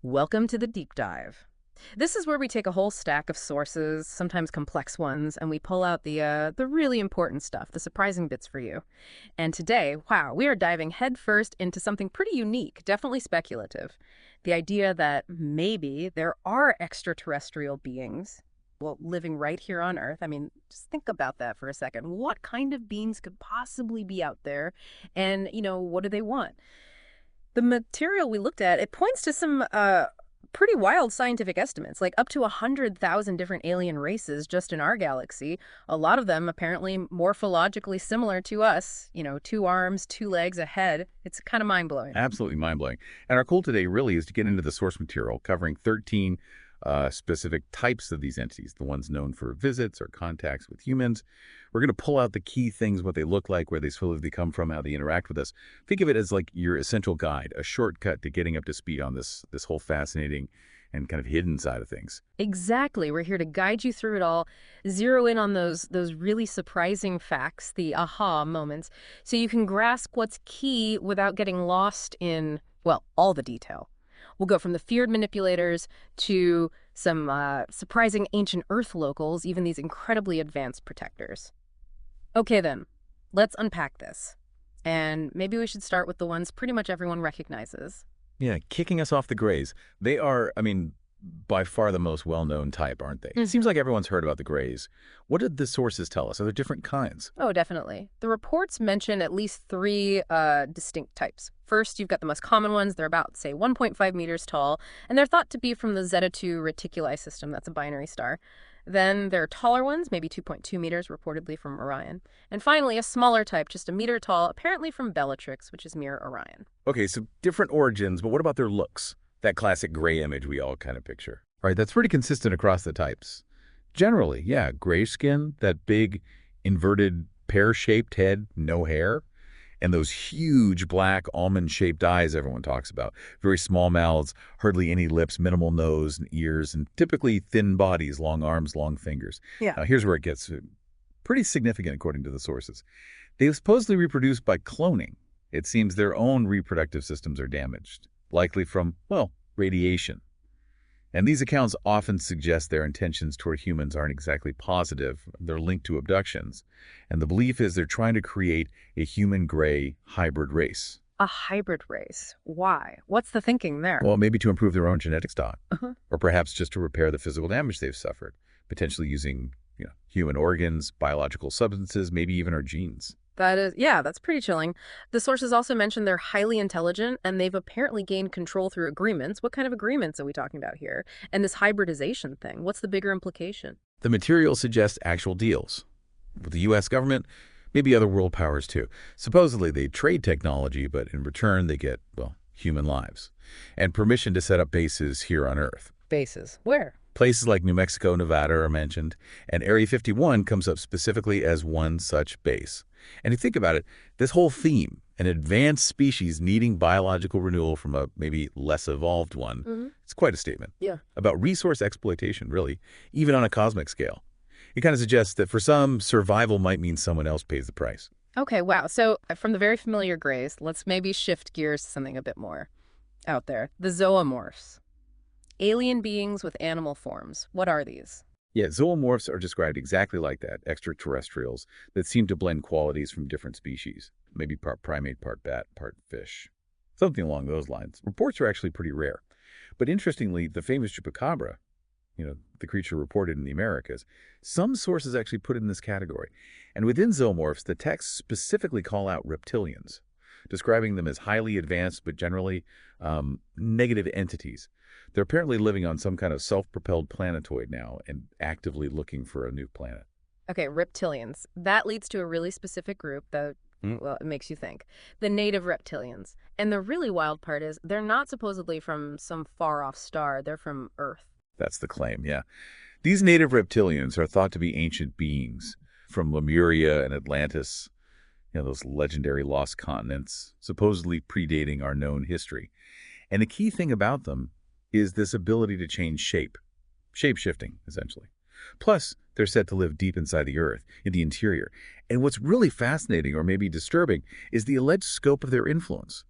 Welcome to the deep dive. This is where we take a whole stack of sources, sometimes complex ones, and we pull out the really important stuff, the surprising bits for you. And today, wow, we are diving headfirst into something pretty unique, definitely speculative. The idea that maybe there are extraterrestrial beings, well, living right here on Earth. I mean, just think about that for a second. What kind of beings could possibly be out there? And, what do they want? The material we looked at, it points to some pretty wild scientific estimates, like up to 100,000 different alien races just in our galaxy. A lot of them apparently morphologically similar to us, 2 arms, 2 legs, a head. It's kind of mind-blowing. Absolutely mind-blowing. And our goal today really is to get into the source material, covering 13 specific types of these entities, the ones known for visits or contacts with humans. We're going to pull out the key things, what they look like, where they supposedly come from, how they interact with us. Think of it as like your essential guide, a shortcut to getting up to speed on this whole fascinating and kind of hidden side of things. Exactly. We're here to guide you through it all, zero in on those really surprising facts, the aha moments, so you can grasp what's key without getting lost in, well, all the detail. We'll go from the feared manipulators to some surprising ancient Earth locals, even these incredibly advanced protectors. Okay then, let's unpack this. And maybe we should start with the ones pretty much everyone recognizes. Yeah, kicking us off the Greys. They are, by far the most well-known type, aren't they? It seems like everyone's heard about the Greys. What did the sources tell us? Are there different kinds? Oh, definitely. The reports mention at least three distinct types. First, you've got the most common ones. They're about, say, 1.5 meters tall, and they're thought to be from the Zeta 2 Reticuli system. That's a binary star. Then there are taller ones, maybe 2.2 meters, reportedly from Orion. And finally, a smaller type, just a meter tall, apparently from Bellatrix, which is near Orion. Okay, so different origins, but what about their looks? That classic gray image we all kind of picture. All right, that's pretty consistent across the types. Generally, yeah, gray skin, that big inverted pear-shaped head, no hair, and those huge black almond-shaped eyes everyone talks about. Very small mouths, hardly any lips, minimal nose and ears, and typically thin bodies, long arms, long fingers. Yeah. Now, here's where it gets pretty significant according to the sources. They supposedly reproduce by cloning. It seems their own reproductive systems are damaged, likely from, well, radiation. And these accounts often suggest their intentions toward humans aren't exactly positive. They're linked to abductions. And the belief is they're trying to create a human-gray hybrid race. A hybrid race. Why? What's the thinking there? Well, maybe to improve their own genetic stock. Uh-huh. Or perhaps just to repair the physical damage they've suffered, potentially using human organs, biological substances, maybe even our genes. That's pretty chilling. The sources also mention they're highly intelligent, and they've apparently gained control through agreements. What kind of agreements are we talking about here? And this hybridization thing, what's the bigger implication? The material suggests actual deals with the U.S. government, maybe other world powers too. Supposedly they trade technology, but in return they get, well, human lives and permission to set up bases here on Earth. Bases. Where? Places like New Mexico, Nevada are mentioned, and Area 51 comes up specifically as one such base. And if you think about it, this whole theme, an advanced species needing biological renewal from a maybe less evolved one, it's quite a statement. Yeah. About resource exploitation, really, even on a cosmic scale. It kind of suggests that for some, survival might mean someone else pays the price. Okay, wow. So from the very familiar Greys, let's maybe shift gears to something a bit more out there. The zoomorphs. Alien beings with animal forms. What are these? Yeah, zoomorphs are described exactly like that, extraterrestrials that seem to blend qualities from different species, maybe part primate, part bat, part fish. Something along those lines. Reports are actually pretty rare. But interestingly, the famous chupacabra, the creature reported in the Americas, some sources actually put it in this category. And within zoomorphs, the texts specifically call out reptilians, describing them as highly advanced but generally negative entities. They're apparently living on some kind of self-propelled planetoid now and actively looking for a new planet. Okay, reptilians. That leads to a really specific group that, well, it makes you think. The native reptilians. And the really wild part is they're not supposedly from some far-off star. They're from Earth. That's the claim, yeah. These native reptilians are thought to be ancient beings from Lemuria and Atlantis, those legendary lost continents, supposedly predating our known history. And the key thing about them is this ability to change shape-shifting, essentially. Plus, they're said to live deep inside the Earth, in the interior. And what's really fascinating, or maybe disturbing, is the alleged scope of their influence.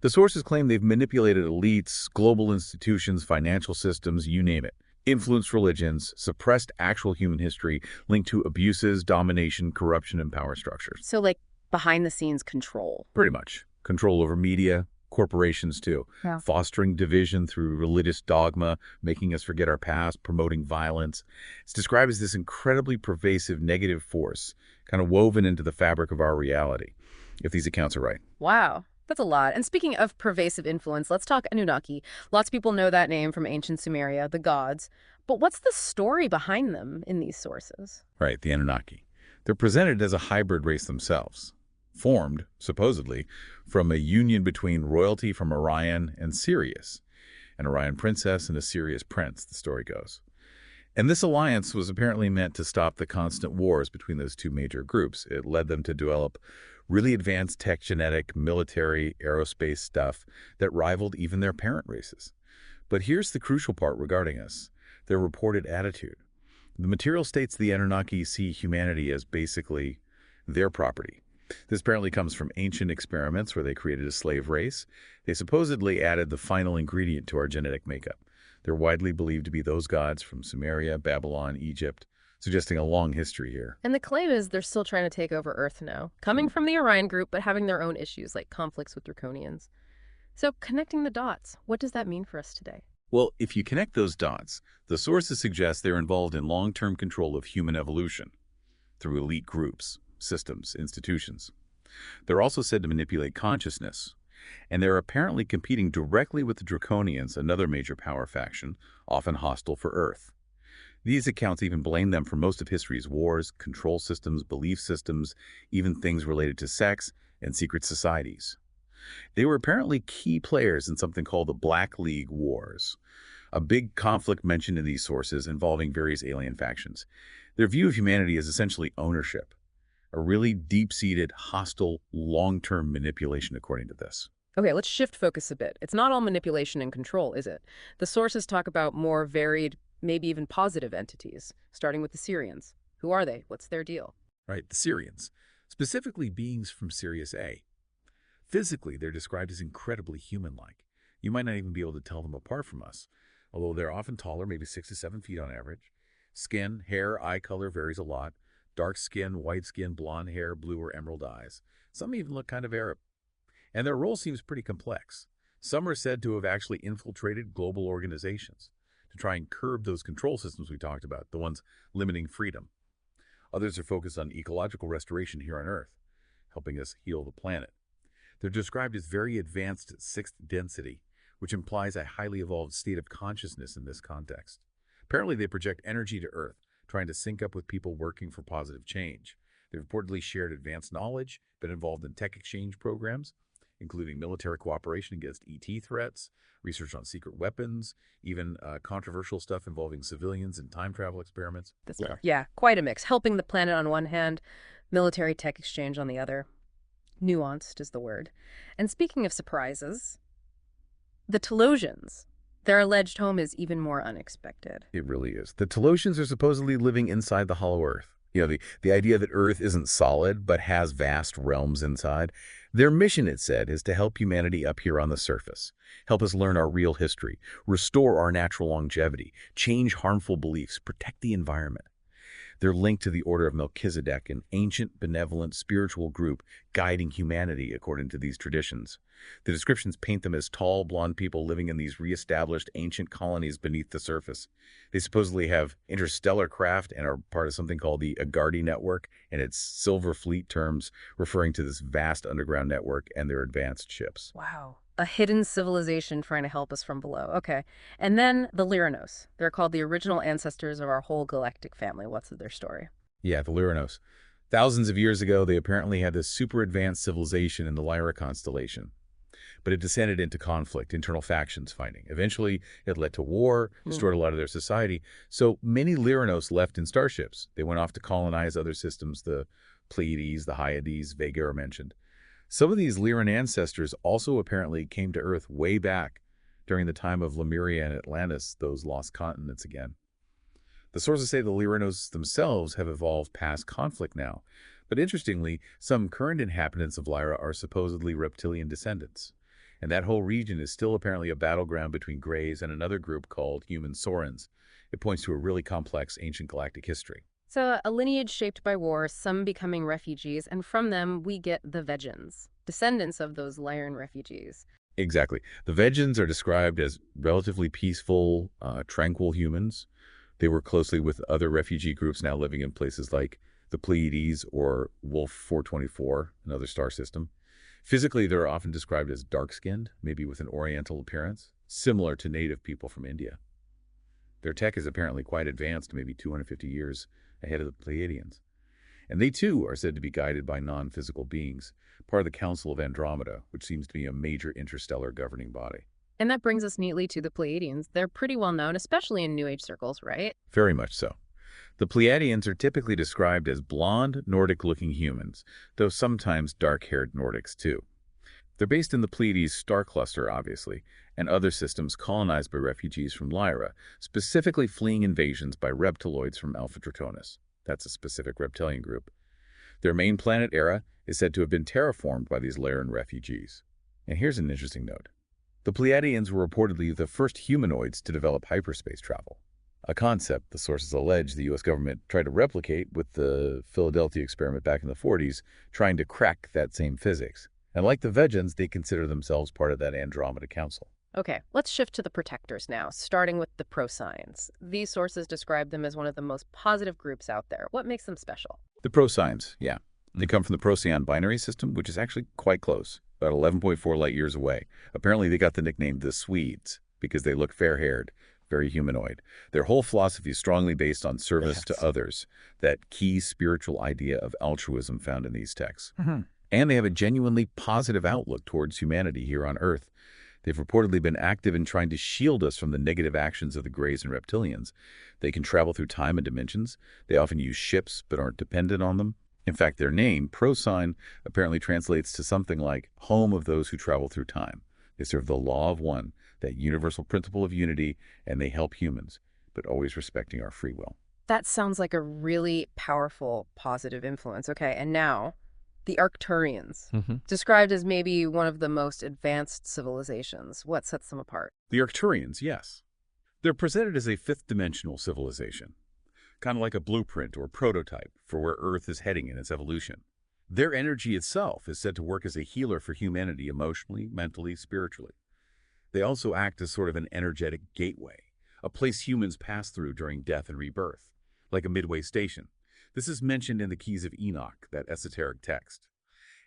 The sources claim they've manipulated elites, global institutions, financial systems, you name it. Influenced religions, suppressed actual human history linked to abuses, domination, corruption, and power structures. So, like, behind the scenes control. Pretty much. Control over media, corporations too. Yeah. Fostering division through religious dogma, making us forget our past, promoting violence. It's described as this incredibly pervasive negative force, kind of woven into the fabric of our reality, if these accounts are right. Wow. That's a lot. And speaking of pervasive influence, let's talk Anunnaki. Lots of people know that name from ancient Sumeria, the gods. But what's the story behind them in these sources? Right, the Anunnaki. They're presented as a hybrid race themselves, formed, supposedly, from a union between royalty from Orion and Sirius, an Orion princess and a Sirius prince, the story goes. And this alliance was apparently meant to stop the constant wars between those two major groups. It led them to develop really advanced tech, genetic, military, aerospace stuff that rivaled even their parent races. But here's the crucial part regarding us, their reported attitude. The material states the Anunnaki see humanity as basically their property. This apparently comes from ancient experiments where they created a slave race. They supposedly added the final ingredient to our genetic makeup. They're widely believed to be those gods from Sumeria, Babylon, Egypt, suggesting a long history here. And the claim is they're still trying to take over Earth now, coming from the Orion group, but having their own issues like conflicts with Draconians. So connecting the dots, what does that mean for us today? Well, if you connect those dots, the sources suggest they're involved in long-term control of human evolution through elite groups, systems, institutions. They're also said to manipulate consciousness, and they're apparently competing directly with the Draconians, another major power faction, often hostile for Earth. These accounts even blame them for most of history's wars, control systems, belief systems, even things related to sex and secret societies. They were apparently key players in something called the Black League Wars, a big conflict mentioned in these sources involving various alien factions. Their view of humanity is essentially ownership, a really deep-seated, hostile, long-term manipulation according to this. Okay, let's shift focus a bit. It's not all manipulation and control, is it? The sources talk about more varied, maybe even positive entities, starting with the Syrians. Who are they? What's their deal? Right, the Syrians, specifically beings from Sirius A. Physically, they're described as incredibly human-like. You might not even be able to tell them apart from us, although they're often taller, maybe 6 to 7 feet on average. Skin, hair, eye color varies a lot. Dark skin, white skin, blonde hair, blue or emerald eyes. Some even look kind of Arab. And their role seems pretty complex. Some are said to have actually infiltrated global organizations to try and curb those control systems we talked about, the ones limiting freedom. Others are focused on ecological restoration here on Earth, helping us heal the planet. They're described as very advanced at sixth density, which implies a highly evolved state of consciousness in this context. Apparently, they project energy to Earth, trying to sync up with people working for positive change. They've reportedly shared advanced knowledge, been involved in tech exchange programs, including military cooperation against ET threats, research on secret weapons, even controversial stuff involving civilians and time travel experiments. Yeah, quite a mix. Helping the planet on one hand, military tech exchange on the other. Nuanced is the word. And speaking of surprises, the Telosians. Their alleged home is even more unexpected. It really is. The Telosians are supposedly living inside the hollow Earth. The idea that Earth isn't solid but has vast realms inside. Their mission, it said, is to help humanity up here on the surface, help us learn our real history, restore our natural longevity, change harmful beliefs, protect the environment. They're linked to the Order of Melchizedek, an ancient, benevolent, spiritual group guiding humanity according to these traditions. The descriptions paint them as tall, blonde people living in these reestablished ancient colonies beneath the surface. They supposedly have interstellar craft and are part of something called the Agadi Network, and its Silver Fleet terms referring to this vast underground network and their advanced ships. Wow. A hidden civilization trying to help us from below. Okay. And then the Lyranos. They're called the original ancestors of our whole galactic family. What's their story? Yeah, the Lyranos. Thousands of years ago, they apparently had this super advanced civilization in the Lyra constellation. But it descended into conflict, internal factions fighting. Eventually, it led to war, destroyed a lot of their society. So many Lyranos left in starships. They went off to colonize other systems. The Pleiades, the Hyades, Vega are mentioned. Some of these Lyran ancestors also apparently came to Earth way back during the time of Lemuria and Atlantis, those lost continents again. The sources say the Lyranos themselves have evolved past conflict now. But interestingly, some current inhabitants of Lyra are supposedly reptilian descendants. And that whole region is still apparently a battleground between Greys and another group called human Saurians. It points to a really complex ancient galactic history. So, a lineage shaped by war, some becoming refugees, and from them we get the Vegans, descendants of those Lyran refugees. Exactly. The Vegans are described as relatively peaceful, tranquil humans. They work closely with other refugee groups now living in places like the Pleiades or Wolf 424, another star system. Physically, they're often described as dark-skinned, maybe with an oriental appearance, similar to native people from India. Their tech is apparently quite advanced, maybe 250 years ahead of the Pleiadians. And they, too, are said to be guided by non-physical beings, part of the Council of Andromeda, which seems to be a major interstellar governing body. And that brings us neatly to the Pleiadians. They're pretty well known, especially in New Age circles, right? Very much so. The Pleiadians are typically described as blonde, Nordic-looking humans, though sometimes dark-haired Nordics, too. They're based in the Pleiades star cluster, obviously, and other systems colonized by refugees from Lyra, specifically fleeing invasions by reptiloids from Alpha Draconis. That's a specific reptilian group. Their main planet, Era, is said to have been terraformed by these Lyran refugees. And here's an interesting note. The Pleiadians were reportedly the first humanoids to develop hyperspace travel, a concept the sources allege the U.S. government tried to replicate with the Philadelphia experiment back in the 40s, trying to crack that same physics. And like the Vegans, they consider themselves part of that Andromeda Council. Okay, let's shift to the protectors now, starting with the Procyon. These sources describe them as one of the most positive groups out there. What makes them special? The Procyon, yeah. They come from the Procyon binary system, which is actually quite close, about 11.4 light years away. Apparently, they got the nickname the Swedes because they look fair-haired, very humanoid. Their whole philosophy is strongly based on service to others, that key spiritual idea of altruism found in these texts. And they have a genuinely positive outlook towards humanity here on Earth. They've reportedly been active in trying to shield us from the negative actions of the Greys and Reptilians. They can travel through time and dimensions. They often use ships but aren't dependent on them. In fact, their name, Procyon, apparently translates to something like home of those who travel through time. They serve the law of one, that universal principle of unity, and they help humans, but always respecting our free will. That sounds like a really powerful, positive influence. Okay, and now, the Arcturians, described as maybe one of the most advanced civilizations. What sets them apart? The Arcturians, yes. They're presented as a fifth-dimensional civilization, kind of like a blueprint or prototype for where Earth is heading in its evolution. Their energy itself is said to work as a healer for humanity emotionally, mentally, spiritually. They also act as sort of an energetic gateway, a place humans pass through during death and rebirth, like a midway station. This is mentioned in the Keys of Enoch, that esoteric text.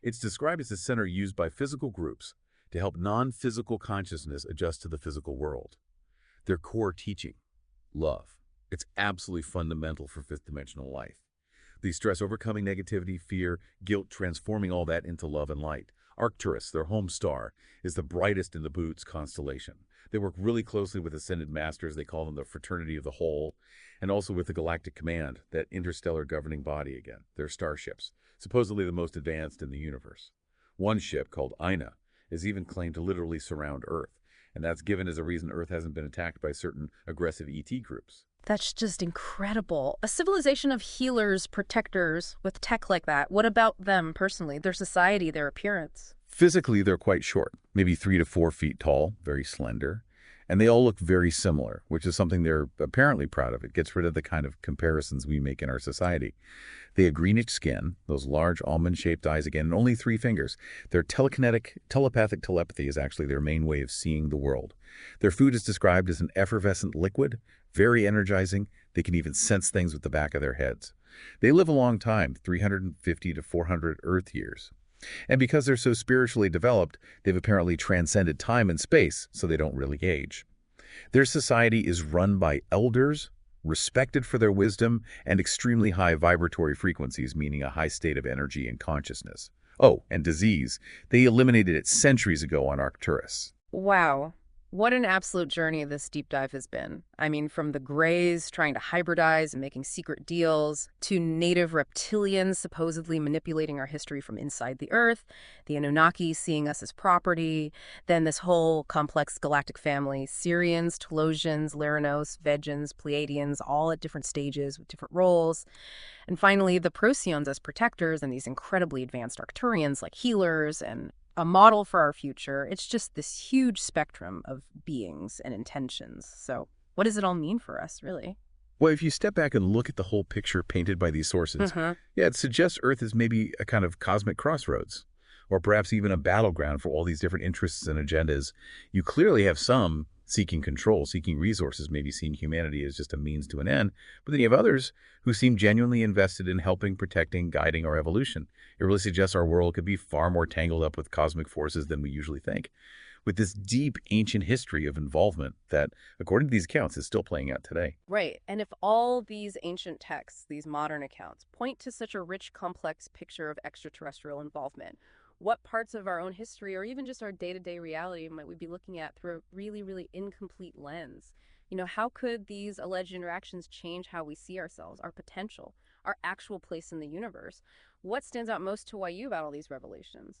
It's described as a center used by physical groups to help non-physical consciousness adjust to the physical world. Their core teaching, love. It's absolutely fundamental for fifth-dimensional life. They stress overcoming negativity, fear, guilt, transforming all that into love and light. Arcturus, their home star, is the brightest in the Boots constellation. They work really closely with Ascended Masters, they call them the Fraternity of the Whole, and also with the Galactic Command, that interstellar governing body again, their starships, supposedly the most advanced in the universe. One ship, called Ina, is even claimed to literally surround Earth, and that's given as a reason Earth hasn't been attacked by certain aggressive ET groups. That's just incredible. A civilization of healers, protectors, with tech like that. What about them personally, their society, their appearance? Physically, they're quite short, maybe 3 to 4 feet tall, very slender, and they all look very similar, which is something they're apparently proud of. It gets rid of the kind of comparisons we make in our society. They have greenish skin, those large almond-shaped eyes again, and only 3 fingers. Their telepathic telepathy is actually their main way of seeing the world. Their food is described as an effervescent liquid, very energizing. They can even sense things with the back of their heads. They live a long time, 350 to 400 Earth years. And because they're so spiritually developed, they've apparently transcended time and space, so they don't really age. Their society is run by elders, respected for their wisdom, and extremely high vibratory frequencies, meaning a high state of energy and consciousness. Oh, and disease. They eliminated it centuries ago on Arcturus. Wow. What an absolute journey this deep dive has been. I mean, from the Greys trying to hybridize and making secret deals, to native reptilians supposedly manipulating our history from inside the Earth, the Anunnaki seeing us as property, then this whole complex galactic family, Sirians, Telosians, Lyranos, Vegans, Pleiadians, all at different stages with different roles. And finally, the Procyons as protectors and these incredibly advanced Arcturians like healers and a model for our future. It's just this huge spectrum of beings and intentions. So, what does it all mean for us, really? Well, if you step back and look at the whole picture painted by these sources, Mm-hmm. yeah, it suggests Earth is maybe a kind of cosmic crossroads, or perhaps even a battleground for all these different interests and agendas. You clearly have some seeking control, seeking resources, maybe seeing humanity as just a means to an end, but then you have others who seem genuinely invested in helping, protecting, guiding our evolution. It really suggests our world could be far more tangled up with cosmic forces than we usually think, with this deep ancient history of involvement that, according to these accounts, is still playing out today. Right. And if all these ancient texts, these modern accounts, point to such a rich, complex picture of extraterrestrial involvement, what parts of our own history or even just our day-to-day reality might we be looking at through a really, really incomplete lens? How could these alleged interactions change how we see ourselves, our potential, our actual place in the universe? What stands out most to you about all these revelations?